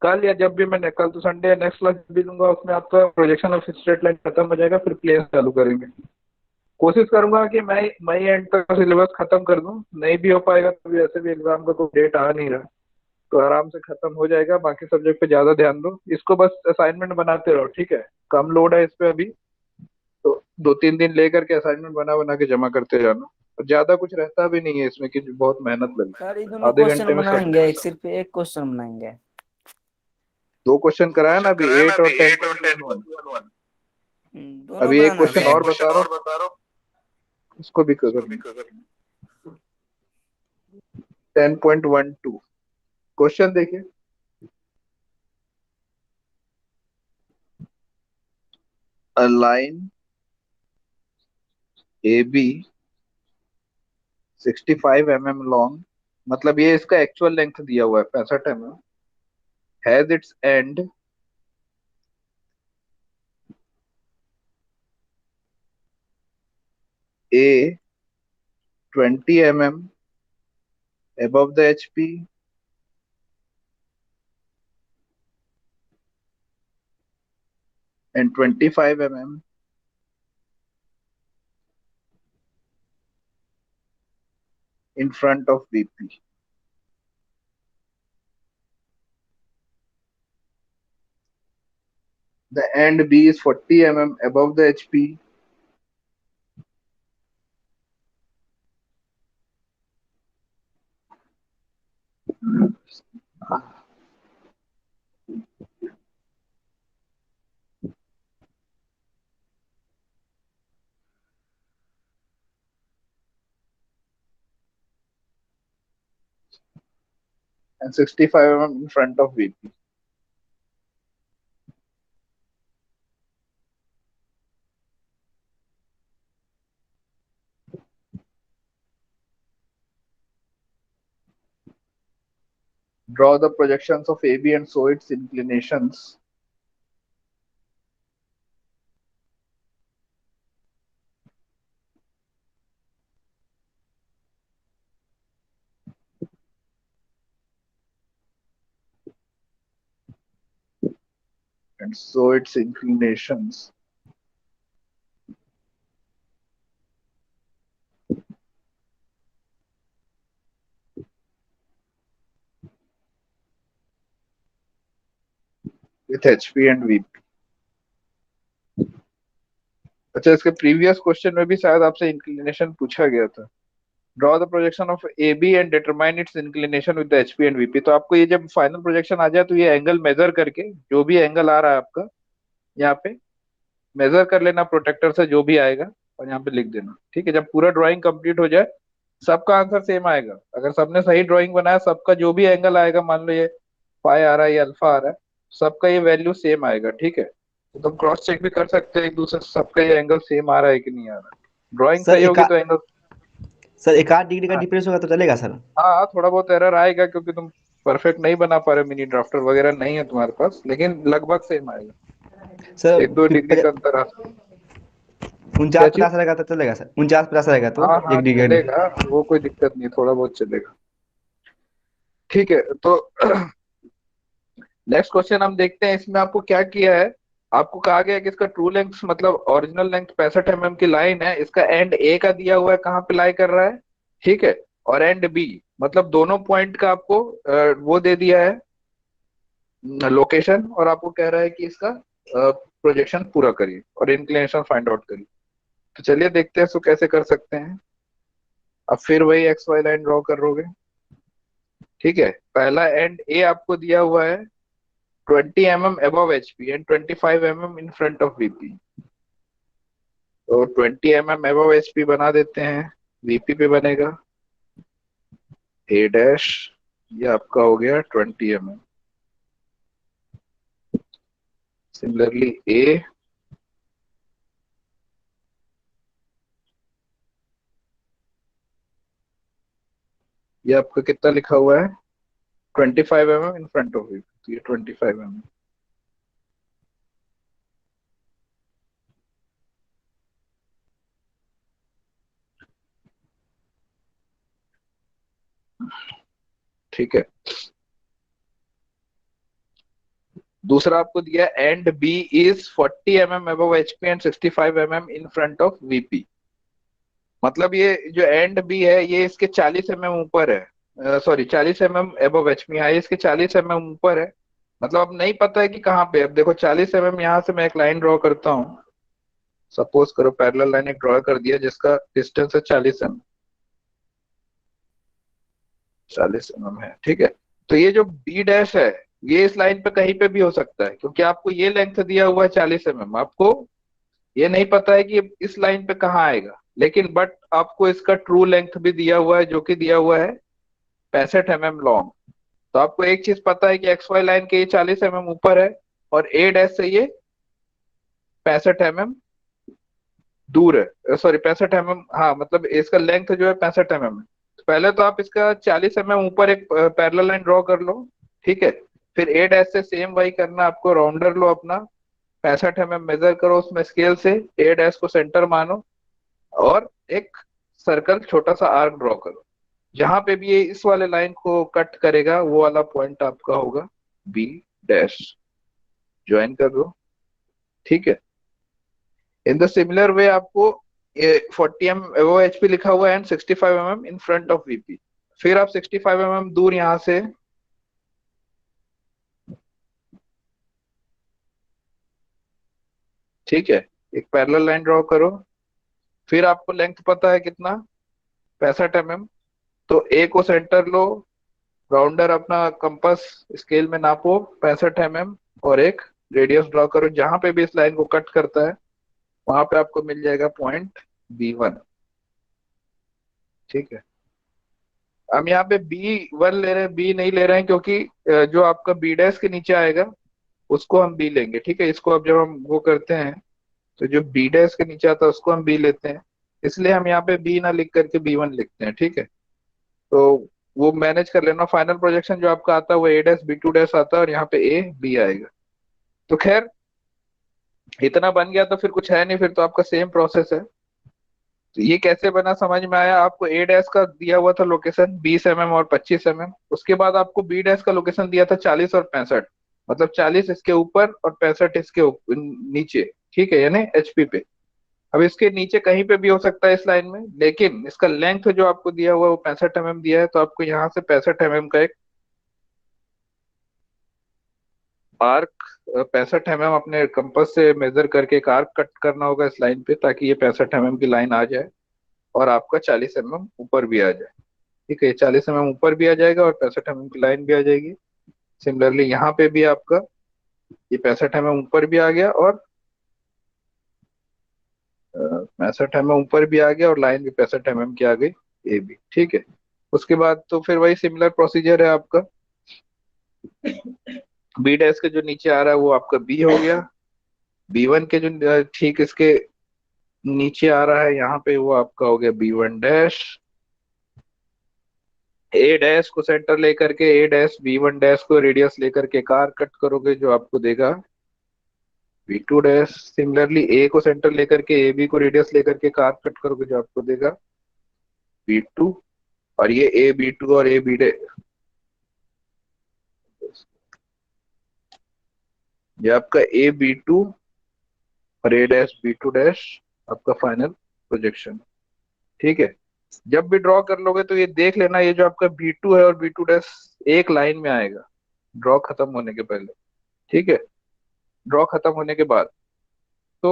कल या जब भी मैंने, कल तो संडे है, नेक्स्ट क्लास भी लूंगा, उसमें आपका प्रोजेक्शन ऑफ स्ट्रेट लाइन खत्म हो जाएगा, फिर प्लेन्स चालू करेंगे। कोशिश करूंगा कि मई एंड तक सिलेबस खत्म कर दूं, नहीं भी हो पाएगा तो भी ऐसे भी एग्जाम का कोई डेट आ नहीं रहा, तो आराम से खत्म हो जाएगा। बाकी सब्जेक्ट पे ज्यादा ध्यान दो, इसको बस असाइनमेंट बनाते रहो, ठीक है। कम लोड है इस पे अभी, तो 2-3 दिन लेकर के असाइनमेंट बना बना के जमा करते जाना। और ज्यादा कुछ रहता भी नहीं है इसमें कि बहुत मेहनत लगे, सर ये दोनों आधे क्वेश्चन घंटे में सब। बनाएंगे, एक सिर्फ एक क्वेश्चन बनाएंगे? 2 क्वेश्चन कराया ना अभी, 8 और 10। दोनों अभी एक बनाना है क्वेश्चन और सर। बता रहा हूँ, उसको भी कर। 10.12 क्वेश्चन देखिए। A line AB 65 mm long, मतलब ये इसका एक्चुअल लेंथ दिया हुआ है 65 mm, has its and A 20 mm above the HP and 25 mm in front of VP. The end B is 40 mm above the HP and 65 mm in front of VP. Draw the projections of AB and show its inclinations and show its inclinations with HP and VP. अच्छा, इसके previous question में भी शायद आपसे inclination पूछा गया था। Draw the projection of A B and determine its inclination with the HP and VP. तो आपको ये जब फाइनल प्रोजेक्शन आ जाए तो ये एंगल मेजर करके, जो भी एंगल आ रहा है आपका यहाँ पे मेजर कर लेना प्रोटेक्टर से, जो भी आएगा, और यहाँ पे लिख देना, ठीक है। जब पूरा ड्राइंग कंप्लीट हो जाए सबका आंसर सेम आएगा। अगर सबने सही ड्राइंग बनाया, सबका जो भी एंगल आएगा, मान लो ये पाई आ रहा है या अल्फा आ रहा है, सबका ये वैल्यू सेम आएगा, ठीक है। तो तुम क्रॉस चेक भी कर सकते हैं एक दूसरे से, सबका ये एंगल सेम आ रहा है कि नहीं आ रहा है। ड्राइंग सर सही होगी तो एंगल। सर 1 आध डिग्री का डिफरेंस होगा तो चलेगा सर? हाँ थोड़ा बहुत एरर आएगा क्योंकि तुम परफेक्ट नहीं बना पा रहे, मिनी ड्राफ्टर वगैरह नहीं है तुम्हारे पास, लेकिन लगभग सेम आएगा। सर 1-2 डिग्री का अंतर आ सकता है। क्या 49-50 चीज? रहेगा तो चलेगा सर? 49-50 रहेगा तो हाँ हाँ 1 डिग्री का difference? चलेगा, वो कोई दिक्कत नहीं, थोड़ा बहुत चलेगा, ठीक है। तो नेक्स्ट क्वेश्चन हम देखते हैं। इसमें आपको क्या किया है, आपको कहा गया है कि इसका ट्रू लेंथ, मतलब ओरिजिनल लेंथ 65 mm की लाइन है, इसका एंड ए का दिया हुआ है कहाँ पे लाई कर रहा है, ठीक है। और एंड बी, मतलब दोनों पॉइंट का आपको वो दे दिया है, लोकेशन, और आपको कह रहा है कि इसका प्रोजेक्शन पूरा करिए और इंक्लिनेशन फाइंड आउट करिए। तो चलिए देखते हैं इसको कैसे कर सकते हैं। अब फिर वही एक्स वाई लाइन ड्रॉ करोगे, ठीक है। पहला एंड ए आपको दिया हुआ है 20 mm above HP and 25 mm in front of VP। तो 20 mm above HP बना देते हैं, VP पे बनेगा A डैश, ये आपका हो गया 20 mm। सिमिलरली A, ये आपका कितना लिखा हुआ है 25 mm in front of VP, तो ये 25 mm। ठीक है। दूसरा आपको दिया and B is 40 mm above HP and 65 mm in front of VP। मतलब ये जो एंड बी है ये इसके 40 mm ऊपर है, सॉरी 40 mm अबव HP, यहाँ इसके 40 mm ऊपर है। मतलब अब नहीं पता है कि कहाँ पे। अब देखो 40 mm, यहाँ से मैं एक लाइन ड्रॉ करता हूँ। सपोज करो पैरेलल लाइन एक ड्रॉ कर दिया जिसका डिस्टेंस है 40 mm, 40 mm है, ठीक है। तो ये जो बी डैश है ये इस लाइन पे कहीं पे भी हो सकता है, क्योंकि आपको ये लेंथ दिया हुआ है 40 mm। आपको ये नहीं पता है कि इस लाइन पे कहाँ आएगा, लेकिन बट आपको इसका ट्रू लेंथ भी दिया हुआ है जो कि दिया हुआ है 65 mm लॉन्ग। तो आपको एक चीज पता है कि एक्स वाई लाइन के ये 40 mm ऊपर है और ए डैश से ये 65 mm दूर है, सॉरी 65 mm, हाँ मतलब इसका लेंथ जो है 65 mm है। तो पहले तो आप इसका 40 mm ऊपर एक पैरेलल लाइन ड्रॉ कर लो, ठीक है। फिर ए डैश से सेम वही करना, आपको राउंडर लो अपना, 65 mm मेजर करो उसमें स्केल से, ए डैश को सेंटर मानो और एक सर्कल छोटा सा आर्क ड्रॉ करो। जहां पे भी ये इस वाले लाइन को कट करेगा वो वाला पॉइंट आपका होगा बी डैश। ज्वाइन कर दो, ठीक है। इन द सिमिलर वे आपको 40 mm अबव HP लिखा हुआ है and 65 mm in front of VP। फिर आप 65 mm दूर यहां से ठीक है एक पैरेलल लाइन ड्रॉ करो। फिर आपको लेंथ पता है कितना 65 mm, तो ए को सेंटर लो, राउंडर अपना कंपास स्केल में नापो 65 mm और एक रेडियस ड्रॉ करो। जहां पे भी इस लाइन को कट करता है वहां पे आपको मिल जाएगा पॉइंट B1, ठीक है। हम यहाँ पे B1 ले रहे हैं, बी नहीं ले रहे हैं क्योंकि जो आपका बी डैश के नीचे आएगा उसको हम बी लेंगे, ठीक है। इसको अब जब हम वो करते हैं तो जो बी डैश के नीचे आता है उसको हम बी लेते हैं, इसलिए हम यहाँ पे बी ना लिख करके B1 लिखते हैं, ठीक है। तो वो मैनेज कर लेना, फाइनल प्रोजेक्शन जो आपका आता है वो ए डैश B2 डैश आता है और यहाँ पे ए बी आएगा। तो खैर इतना बन गया तो फिर कुछ है नहीं, फिर तो आपका सेम प्रोसेस है। तो ये कैसे बना समझ में आया आपको। ए डैश का दिया हुआ था लोकेशन 20 mm और 25 mm, उसके बाद आपको बी डैश का लोकेशन दिया था 40 और 65, मतलब 40 इसके ऊपर और 65 इसके नीचे, ठीक है, यानी HP पे। अब इसके नीचे कहीं पे भी हो सकता है इस लाइन में, लेकिन इसका लेंथ जो आपको दिया हुआ है वो 65 mm दिया है, तो आपको यहाँ से 65 mm का एक आर्क 65 mm अपने कंपास से मेजर करके एक आर्क कट करना होगा इस लाइन पे, ताकि ये 65 mm की लाइन आ जाए और आपका 40 mm ऊपर भी आ जाए, ठीक है। 40 mm ऊपर भी आ जाएगा और 65 mm की लाइन भी आ जाएगी। सिमिलरली यहाँ पे भी आपका ये 65 mm ऊपर भी आ गया और 65 mm ऊपर भी आ गया और लाइन भी 65 mm की आ गई ए बी, ठीक है। उसके बाद तो फिर वही सिमिलर प्रोसीजर है आपका, बी डैश के जो नीचे आ रहा है वो आपका बी हो गया, B1 के जो ठीक इसके नीचे आ रहा है यहाँ पे वो आपका हो गया B1 डैश। ए डैश को सेंटर लेकर के ए डैश B1 डैश को रेडियस लेकर के कार कट करोगे जो आपको देगा B2 डैश। सिमिलरली ए को सेंटर लेकर के ए बी को रेडियस लेकर के कार कट करोगे जो आपको देगा B2। और ये ए B2 और ए बी डैश, ये आपका ए B2 और ए डैश B2 डैश आपका फाइनल प्रोजेक्शन, ठीक है। जब भी ड्रॉ कर लोगे तो ये देख लेना, ये जो आपका B2 है और B2 डैश एक लाइन में आएगा, ड्रॉ खत्म होने के पहले, ठीक है। ड्रॉ खत्म होने के बाद तो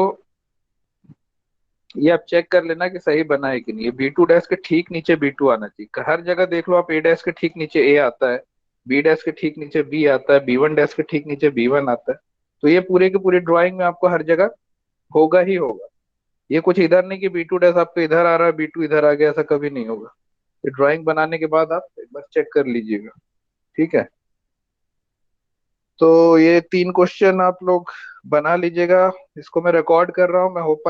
ये आप चेक कर लेना कि सही बना है कि नहीं। बी टू डैश के ठीक नीचे बी टू आना चाहिए। हर जगह देख लो आप, ए डैश के ठीक नीचे ए आता है, बी डैश के ठीक नीचे बी आता है, बी वन डैश के ठीक नीचे बी वन आता है। तो ये पूरे की पूरी ड्राइंग में आपको हर जगह होगा ही होगा। ये कुछ इधर नहीं कि बी टू डैश आपको इधर आ रहा है, बी टू इधर आ गया, ऐसा कभी नहीं होगा। ये ड्राइंग बनाने के बाद आप एक बार चेक कर लीजिएगा, ठीक है। तो ये 3 क्वेश्चन आप लोग बना लीजिएगा। इसको मैं रिकॉर्ड कर रहा हूँ, मैं होप